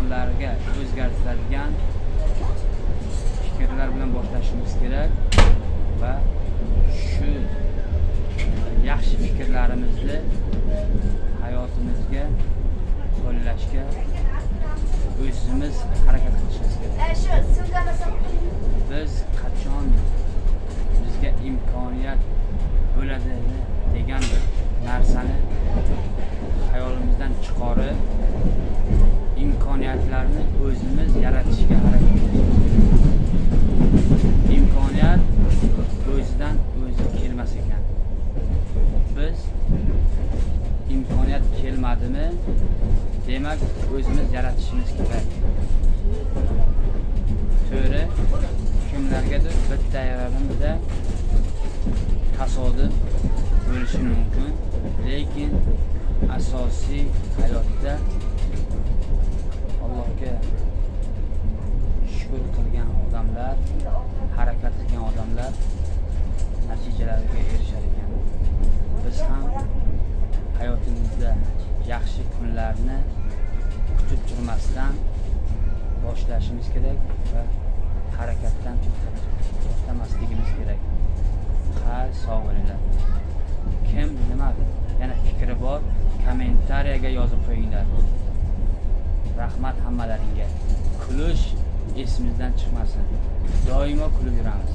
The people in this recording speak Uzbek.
insonlarga o'zgartiradigan fikrlar bilan boshlashimiz kerak va shu yaxshi fikrlarimizni hayotimizga qo'llashga o'zimiz harakat qilishimiz kerak. Biz qachon bizga imkoniyat bo'ladi degan bir narsani hayolimizdan chiqarib, imkoniyatlarni o'zimiz yaratishga harakat qilamiz. Imkoniyat o'zidan o'zi kelmas ekan. Biz imkoniyat kelmadimi, demak o'zimiz yaratishimiz kerak. To'g'ri, kimlargadir bitta yarimda tasodif bo'lishi mumkin, lekin asosiy hayotda Allohga shukr qilgan odamlar, harakat qilgan odamlar natijalarga erishar ekan. Biz ham hayotimizda yaxshi kunlarni kutib turmasdan boshlashimiz kerak va harakatdan to'xtamasligimiz kerak. Sog' bo'linglar. Kim nima yana fikri bor, kommentariyaga yozib qo'yinglar. Rahmat hammalaringga. Kulish esimizdan chiqmasin. Doimo kulib yuramiz.